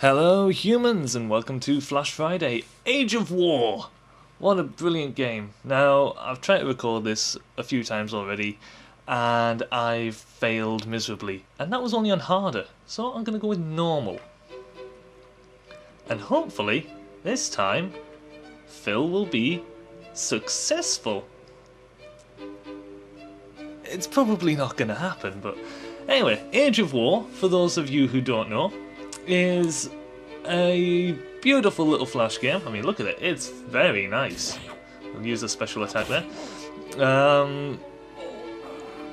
Hello humans and welcome to Flash Friday Age of War! What a brilliant game. Now, I've tried to record this a few times already and I've failed miserably. And that was only on harder, so I'm going to go with normal. And hopefully, this time, Phil will be successful. It's probably not going to happen, but anyway, Age of War, for those of you who don't know, is a beautiful little flash game. I mean, look at it, it's very nice. I'll use a special attack there.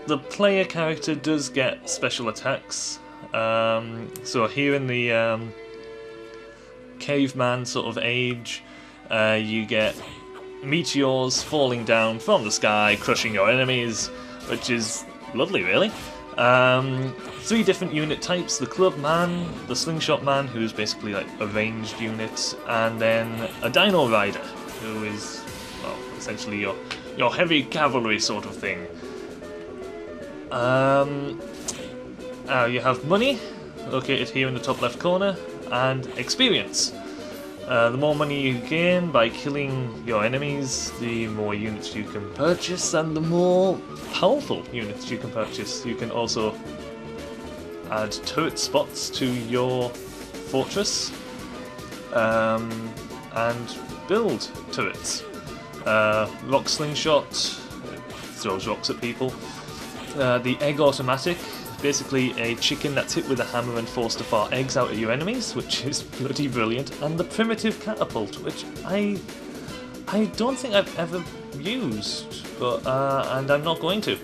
The player character does get special attacks. So here in the caveman sort of age, you get meteors falling down from the sky, crushing your enemies, which is lovely, really. 3 different unit types: the club man, the slingshot man, who's basically like a ranged unit, and then a dino rider, who is, well, essentially your heavy cavalry sort of thing. You have money, located here in the top left corner, and experience. The more money you gain by killing your enemies, the more units you can purchase, and the more powerful units you can purchase. You can also add turret spots to your fortress and build turrets. Rock slingshot throws rocks at people. The egg automatic, basically a chicken that's hit with a hammer and forced to fart eggs out at your enemies, which is bloody brilliant. And the primitive catapult, which I don't think I've ever used, but and I'm not going to,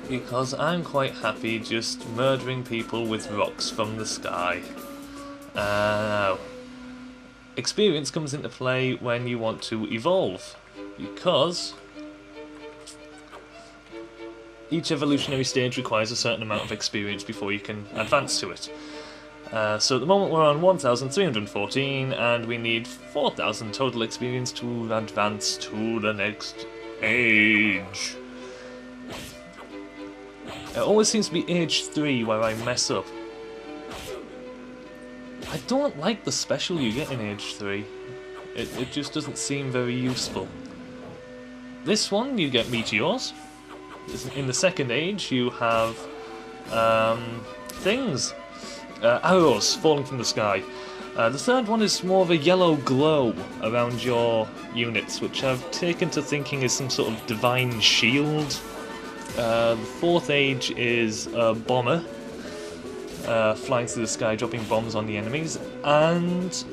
because I'm quite happy just murdering people with rocks from the sky. Experience comes into play when you want to evolve, because each evolutionary stage requires a certain amount of experience before you can advance to it. So at the moment we're on 1,314 and we need 4,000 total experience to advance to the next age. It always seems to be age 3 where I mess up. I don't like the special you get in age 3. It just doesn't seem very useful. This one you get meteors. In the second age you have things, arrows falling from the sky. The third one is more of a yellow glow around your units, which I've taken to thinking is some sort of divine shield. The fourth age is a bomber, flying through the sky, dropping bombs on the enemies, and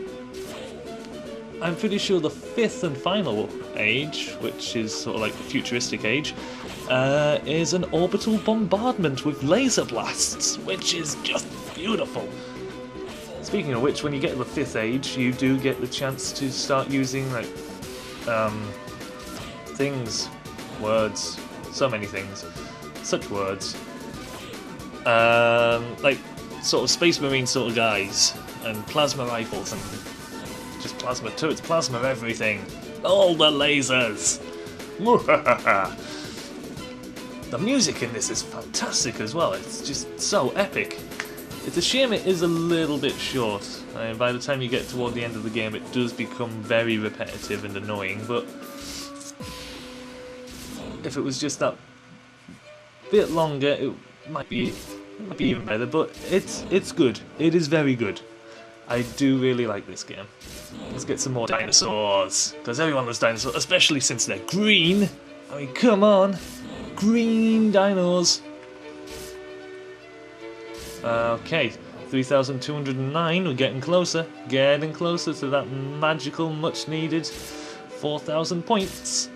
I'm pretty sure the fifth and final age, which is sort of like the futuristic age, is an orbital bombardment with laser blasts, which is just beautiful. Speaking of which, when you get to the 5th age, you do get the chance to start using like things, words, so many things, such words, like sort of space marine sort of guys, and plasma rifles, and just plasma turrets, plasma everything, all the lasers. The music in this is fantastic as well. It's just so epic. It's a shame it is a little bit short. I mean, by the time you get toward the end of the game, it does become very repetitive and annoying, but if it was just that bit longer, it might be even better, but it's good. It is very good. I do really like this game. Let's get some more dinosaurs, because everyone loves dinosaurs, especially since they're green. I mean, come on. Green dinos. Okay, 3,209, we're getting closer to that magical, much needed 4,000 points.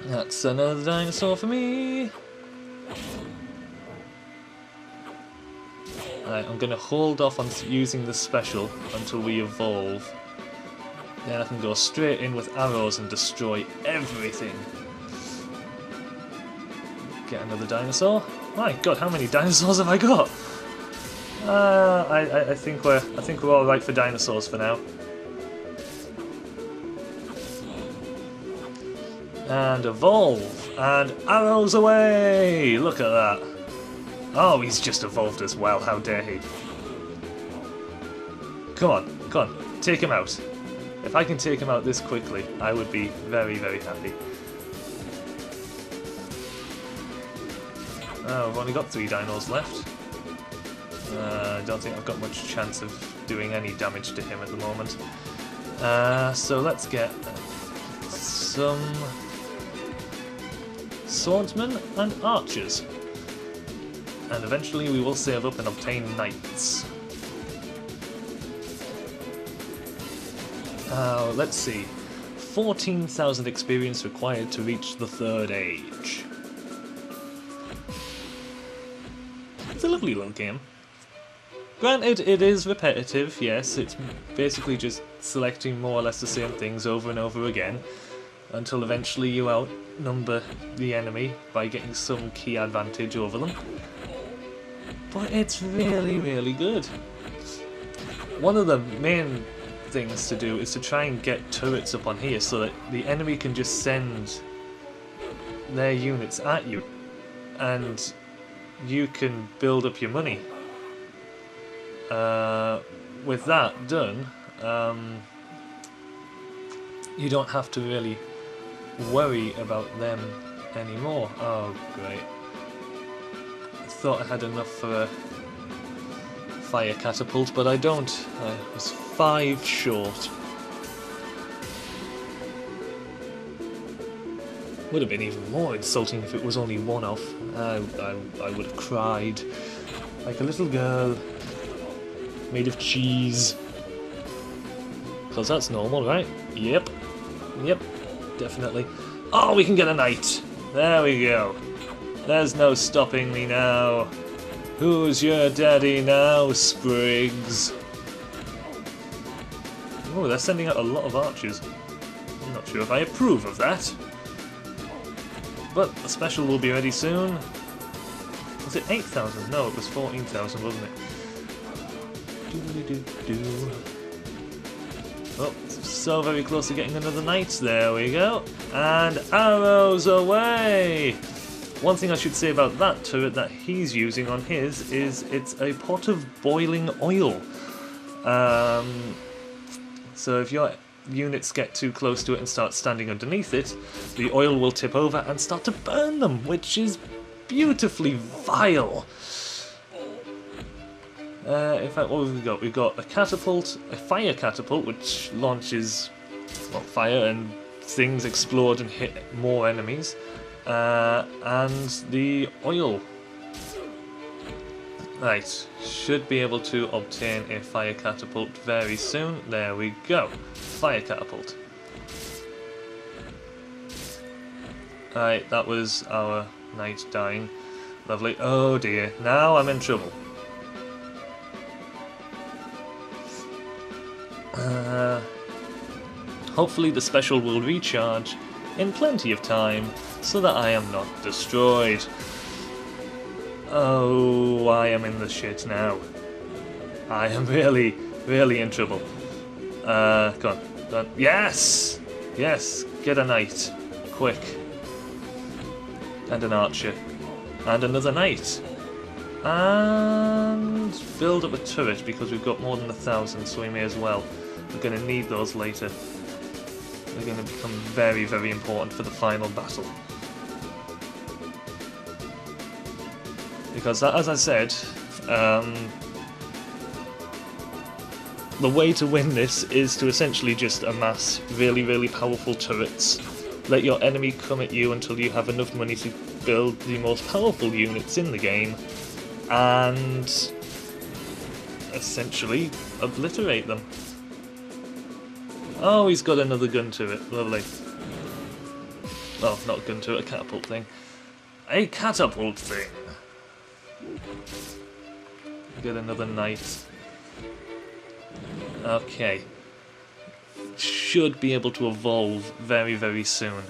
That's another dinosaur for me. Alright, I'm going to hold off on using the special until we evolve. Then I can go straight in with arrows and destroy everything. Get another dinosaur. My God, how many dinosaurs have I got? I think we're all right for dinosaurs for now. And evolve, and arrows away! Look at that. Oh, he's just evolved as well, how dare he. Come on, take him out. If I can take him out this quickly, I would be very, very happy. Oh, I've only got 3 dinos left. I don't think I've got much chance of doing any damage to him at the moment. So let's get some swordsmen and archers. And eventually we will save up and obtain knights. Let's see. 14,000 experience required to reach the 3rd age. It's a lovely little game. Granted, it is repetitive, yes, it's basically just selecting more or less the same things over and over again, until eventually you outnumber the enemy by getting some key advantage over them. But it's really, really good. One of the main things to do is to try and get turrets up on here so that the enemy can just send their units at you and you can build up your money. With that done, you don't have to really worry about them anymore. Oh great. I thought I had enough for a fire catapult, but I don't. I was 5 short. Would have been even more insulting if it was only 1 off. I would have cried like a little girl made of cheese. Because that's normal, right? Yep. Yep, definitely. Oh, we can get a knight. There we go. There's no stopping me now. Who's your daddy now, Spriggs? Oh, they're sending out a lot of archers. I'm not sure if I approve of that. But the special will be ready soon. Was it 8,000? No, it was 14,000, wasn't it? Oh, so very close to getting another knight. There we go. And arrows away! One thing I should say about that turret that he's using on his is it's a pot of boiling oil. So if your units get too close to it and start standing underneath it, the oil will tip over and start to burn them, which is beautifully vile. In fact, what have we got? We've got a catapult, a fire catapult, which launches fire and things explode and hit more enemies, and the oil. Right, should be able to obtain a fire catapult very soon. There we go, fire catapult. Right, that was our knight dying. Lovely. Oh dear, now I'm in trouble. Hopefully the special will recharge in plenty of time so that I am not destroyed. Oh, I am in the shit now. I am really, really in trouble. Go on. Yes! Yes, get a knight. Quick. And an archer. And another knight. And build up a turret because we've got more than 1,000, so we may as well. We're going to need those later. They're going to become very, very important for the final battle. Because, as I said, the way to win this is to essentially just amass really, really powerful turrets. Let your enemy come at you until you have enough money to build the most powerful units in the game, and essentially obliterate them. Oh, he's got another gun turret. Lovely. Well, not a gun turret, a catapult thing. A catapult thing. Get another knight. Okay. Should be able to evolve very, very soon.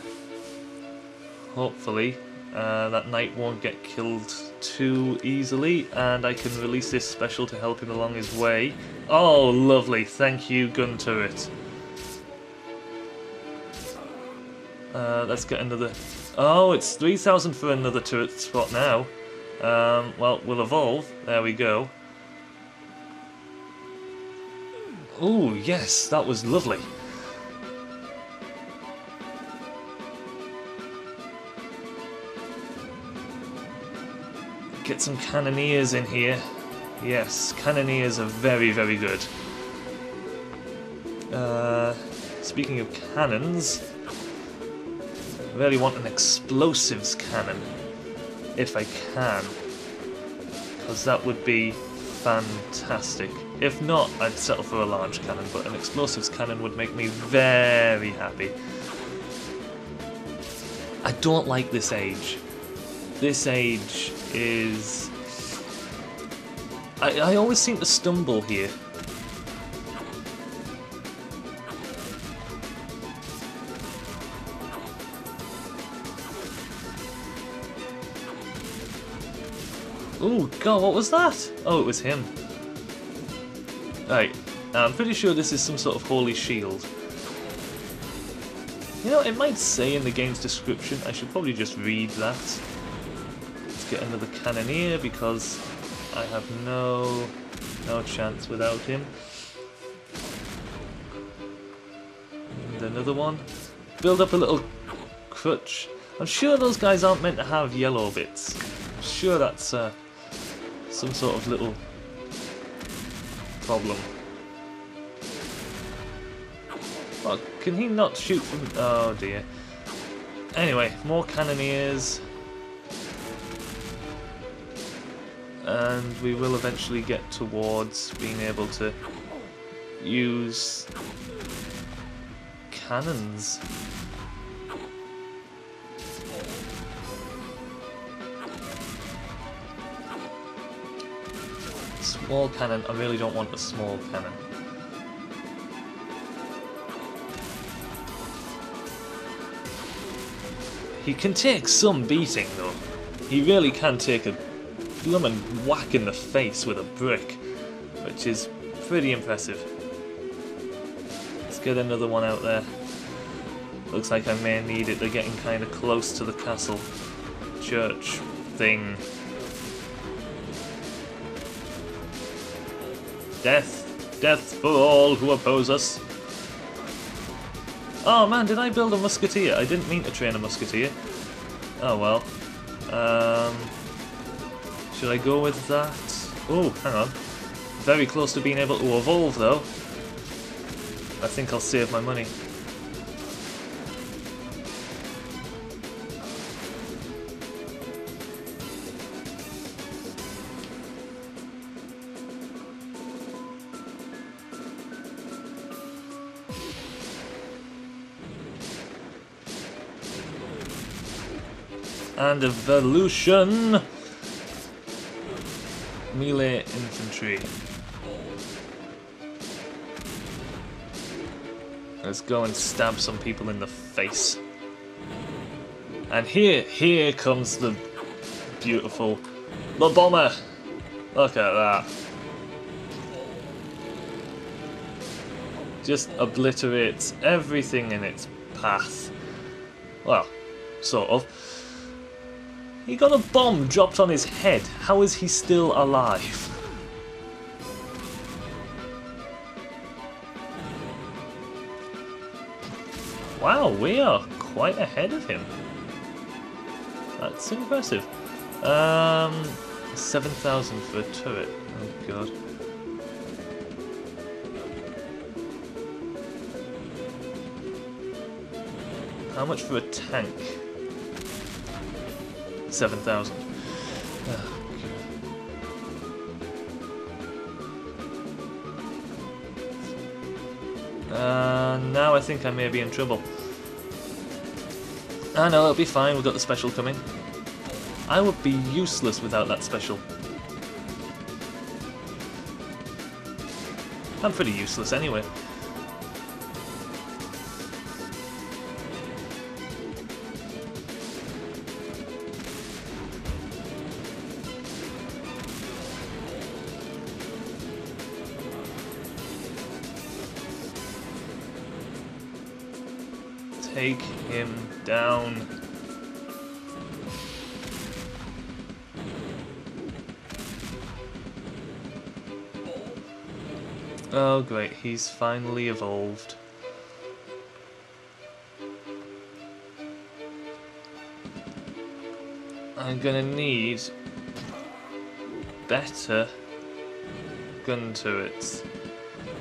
Hopefully, that knight won't get killed too easily, and I can release this special to help him along his way. Oh, lovely. Thank you, gun turret. Let's get another... Oh, it's 3,000 for another turret spot now. Well, we'll evolve. There we go. Oh, yes, that was lovely. Get some cannoneers in here. Yes, cannoneers are very, very good. Speaking of cannons, I really want an explosives cannon, if I can, because that would be fantastic. If not, I'd settle for a large cannon, but an explosives cannon would make me very happy. I don't like this age. This age is... I always seem to stumble here. Oh god, what was that? Oh, it was him. Right, I'm pretty sure this is some sort of holy shield. You know, it might say in the game's description, I should probably just read that. Let's get another cannoneer because I have no chance without him. And another one. Build up a little crutch. I'm sure those guys aren't meant to have yellow bits. I'm sure that's some sort of little problem. Oh, can he not shoot from... Oh dear. Anyway, more cannoneers. And we will eventually get towards being able to use cannons. Small cannon, I really don't want a small cannon. He can take some beating though. He really can take a bloomin' whack in the face with a brick, which is pretty impressive. Let's get another one out there. Looks like I may need it. They're getting kind of close to the castle church thing. Death! Death for all who oppose us! Oh man, did I build a musketeer? I didn't mean to train a musketeer. Oh well. Should I go with that? Oh, hang on. Very close to being able to evolve though. I think I'll save my money. And evolution! Melee infantry. Let's go and stab some people in the face. And here comes the beautiful... the bomber! Look at that. Just obliterates everything in its path. Well, sort of. He got a bomb dropped on his head. How is he still alive? Wow, we are quite ahead of him. That's impressive. 7,000 for a turret. Oh god. How much for a tank? 7,000. Now I think I may be in trouble. Ah no, it'll be fine, we've got the special coming. I would be useless without that special. I'm pretty useless anyway. Take him down. Oh great, he's finally evolved. I'm gonna need better gun turrets,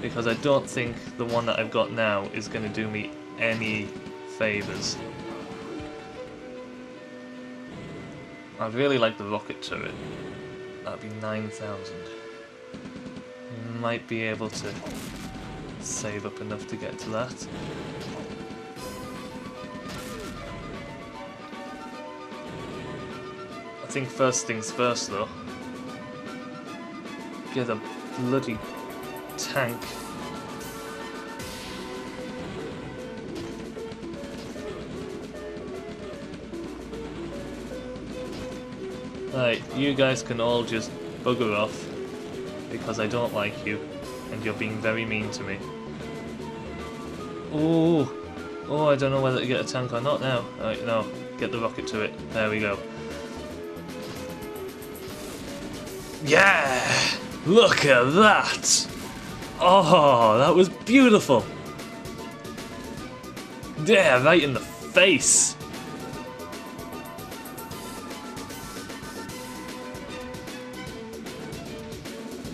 because I don't think the one that I've got now is gonna do me any favours. I'd really like the rocket turret. That'd be 9,000. Might be able to save up enough to get to that. I think first things first though. Get a bloody tank. Right, you guys can all just bugger off, because I don't like you, and you're being very mean to me. Oh, I don't know whether to get a tank or not now. Right, no, get the rocket to it. There we go. Yeah! Look at that! Oh, that was beautiful! Yeah, right in the face!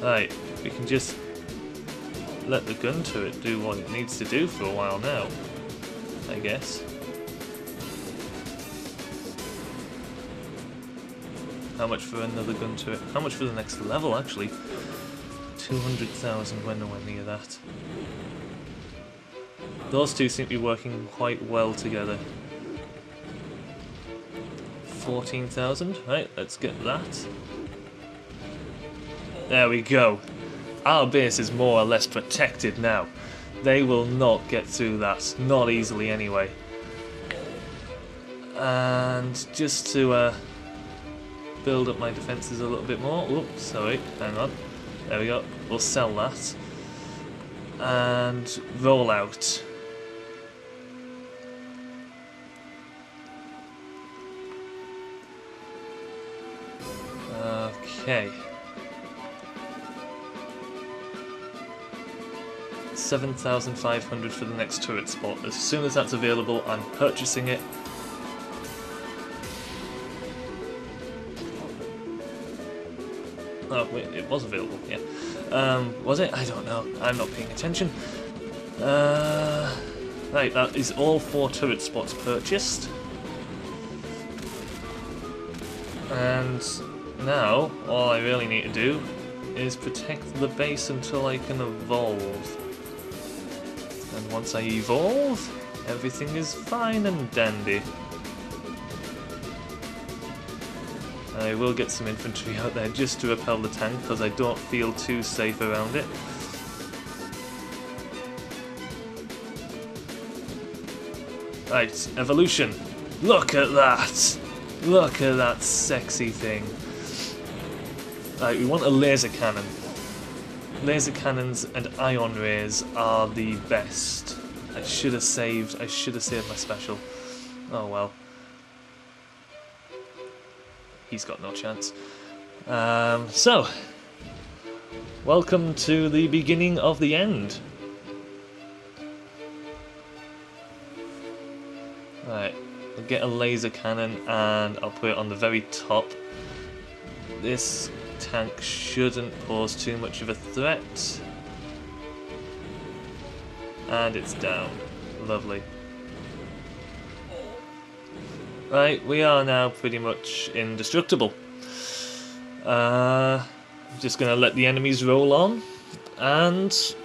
Right, we can just let the gun turret do what it needs to do for a while now, I guess. How much for another gun turret? How much for the next level, actually? 200,000, we're nowhere near that. Those two seem to be working quite well together. 14,000, right, let's get that. There we go. Our base is more or less protected now. They will not get through that, not easily anyway. And just to build up my defences a little bit more. Oops, sorry, hang on. There we go. We'll sell that. And roll out. Okay. 7,500 for the next turret spot. As soon as that's available, I'm purchasing it. Oh wait, it was available, yeah. Was it? I don't know. I'm not paying attention. Right, that is all 4 turret spots purchased. And now, all I really need to do is protect the base until I can evolve. And once I evolve, everything is fine and dandy. I will get some infantry out there just to repel the tank, because I don't feel too safe around it. Right, evolution. Look at that! Look at that sexy thing. Right, we want a laser cannon. Laser cannons and ion rays are the best. I should have saved my special. Oh well. He's got no chance. So, welcome to the beginning of the end. Right, I'll get a laser cannon and I'll put it on the very top. This tank shouldn't pose too much of a threat. And it's down. Lovely. Right, we are now pretty much indestructible. I'm just going to let the enemies roll on and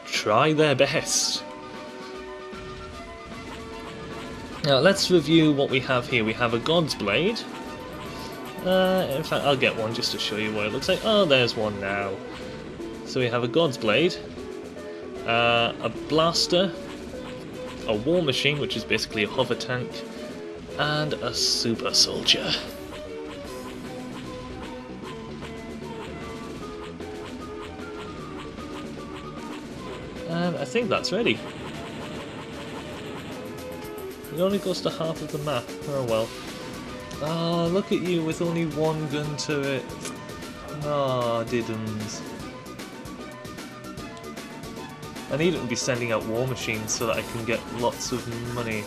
try their best. Now let's review what we have here. We have a God's Blade. In fact, I'll get one just to show you what it looks like. Oh, there's one now. So we have a God's Blade, a blaster, a war machine, which is basically a hover tank, and a super soldier. And I think that's ready. It only goes to half of the map. Oh well. Ah, look at you with only one gun turret. Ah, diddums. I need to be sending out war machines so that I can get lots of money.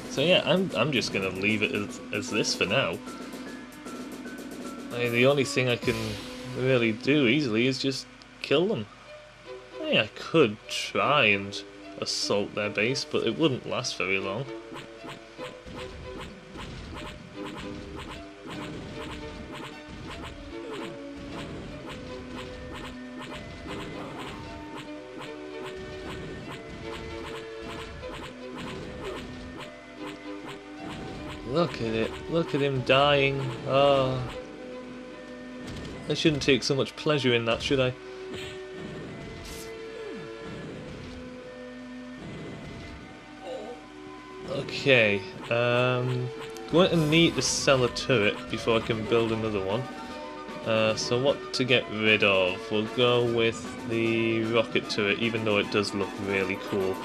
So yeah, I'm just gonna leave it as this for now. I mean, the only thing I can really do easily is just kill them. I mean, I could try and assault their base, but it wouldn't last very long. Look at it. Look at him dying. Oh. I shouldn't take so much pleasure in that, should I? Okay. Going to need to sell a turret before I can build another one. So what to get rid of? We'll go with the rocket turret, even though it does look really cool.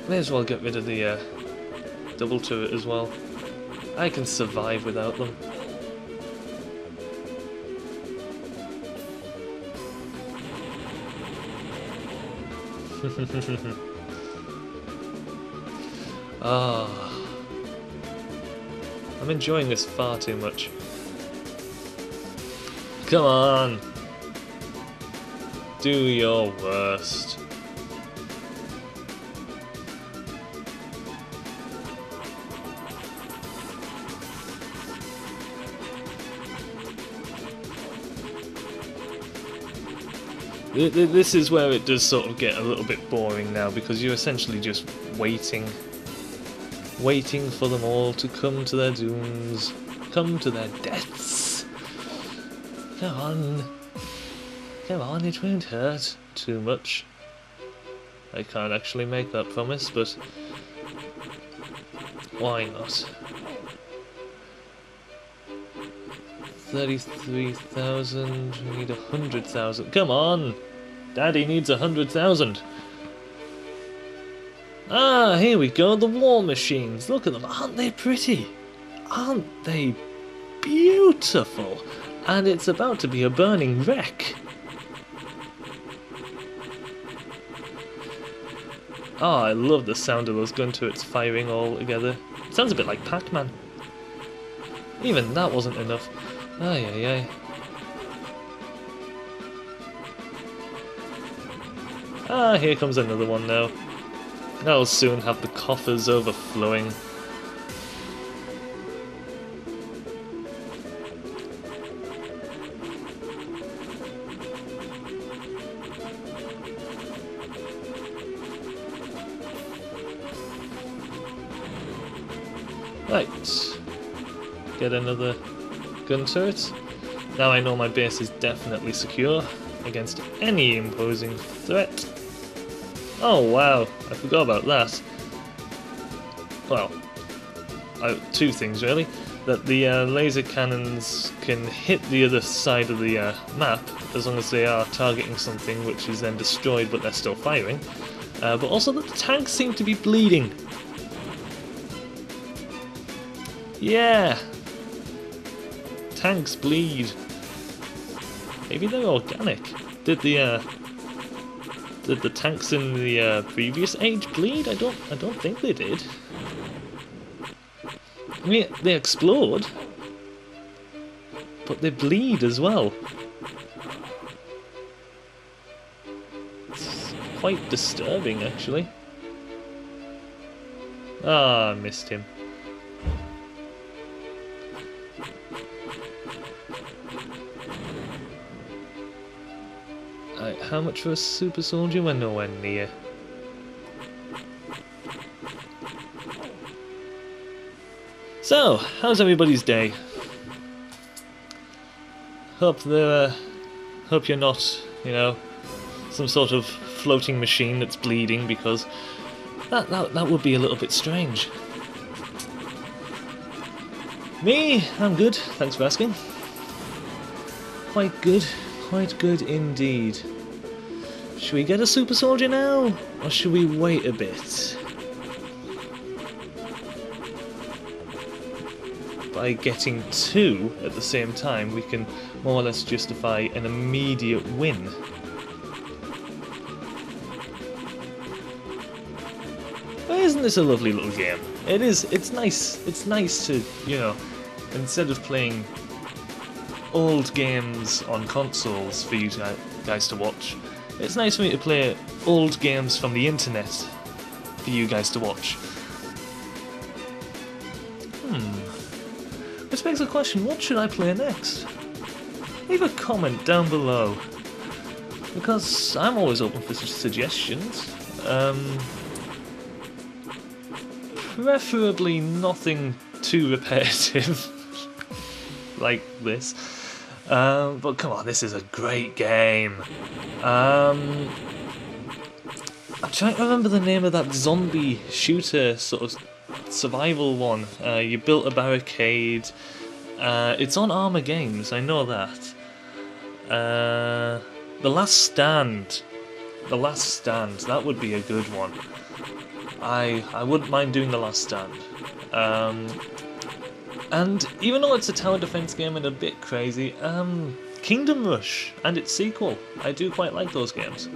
May as well get rid of the double turret as well. I can survive without them. Ah, I'm enjoying this far too much. Come on! Do your worst. This is where it does sort of get a little bit boring now, because you're essentially just waiting for them all to come to their dooms, come to their deaths. Come on, it won't hurt too much. I can't actually make that promise, but why not? 33,000, we need 100,000. Come on! Daddy needs 100,000. Ah, here we go, the war machines. Look at them, aren't they pretty? Aren't they beautiful? And it's about to be a burning wreck. Oh, I love the sound of those gun turrets firing all together. It sounds a bit like Pac-Man. Even that wasn't enough. Ay, ay, ay. Ah, here comes another one now. I'll soon have the coffers overflowing. Right. Get another gun turret. Now I know my base is definitely secure against any imposing threat. Oh wow, I forgot about that. Well, two things really. That the laser cannons can hit the other side of the map as long as they are targeting something, which is then destroyed but they're still firing. But also that the tanks seem to be bleeding. Yeah! Tanks bleed. Maybe they're organic. Did the tanks in the previous age bleed? I don't think they did. I mean, they explode, but they bleed as well. It's quite disturbing, actually. Ah, I missed him. How much for a super soldier? We're nowhere near. So, how's everybody's day? Hope you're not, you know, some sort of floating machine that's bleeding, because that would be a little bit strange. Me, I'm good. Thanks for asking. Quite good indeed. Should we get a super soldier now? Or should we wait a bit? By getting 2 at the same time, we can more or less justify an immediate win. But isn't this a lovely little game? It is. It's nice. It's nice to, you know, instead of playing old games on consoles for you guys to watch, it's nice for me to play old games from the internet for you guys to watch. Which begs the question, what should I play next? Leave a comment down below, because I'm always open for suggestions. Preferably nothing too repetitive like this. But come on, this is a great game. I'm trying to remember the name of that zombie shooter sort of survival one. You built a barricade. It's on Armour Games, I know that. The Last Stand. The Last Stand, that would be a good one. I wouldn't mind doing The Last Stand. And even though it's a tower defense game and a bit crazy, Kingdom Rush and its sequel, I do quite like those games.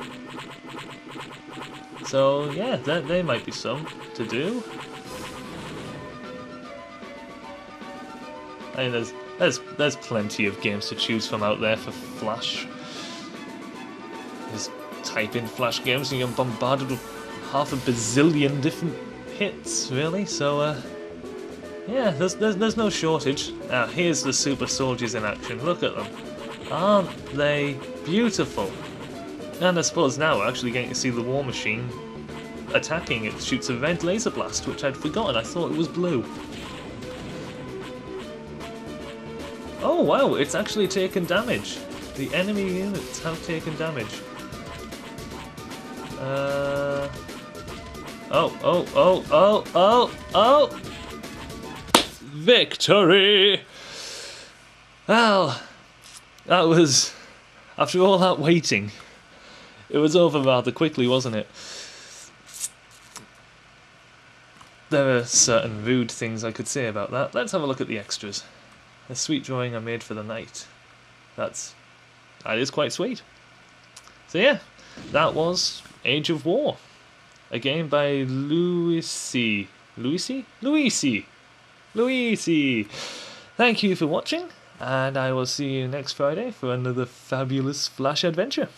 So yeah, they might be some to do. I mean, there's plenty of games to choose from out there for Flash. Just type in Flash games and you get bombarded with half a bazillion different hits, really. So yeah, there's no shortage. Now here's the super soldiers in action. Look at them. Aren't they beautiful? And I suppose now we're actually getting to see the War Machine attacking. It shoots a red laser blast, which I'd forgotten. I thought it was blue. Oh wow, it's actually taken damage. The enemy units have taken damage. Oh! Victory! Well, that was... After all that waiting, it was over rather quickly, wasn't it? There are certain rude things I could say about that. Let's have a look at the extras. A sweet drawing I made for the night. That is quite sweet. So yeah, that was Age of War, a game by Luisi. Thank you for watching, and I will see you next Friday for another fabulous Flash adventure.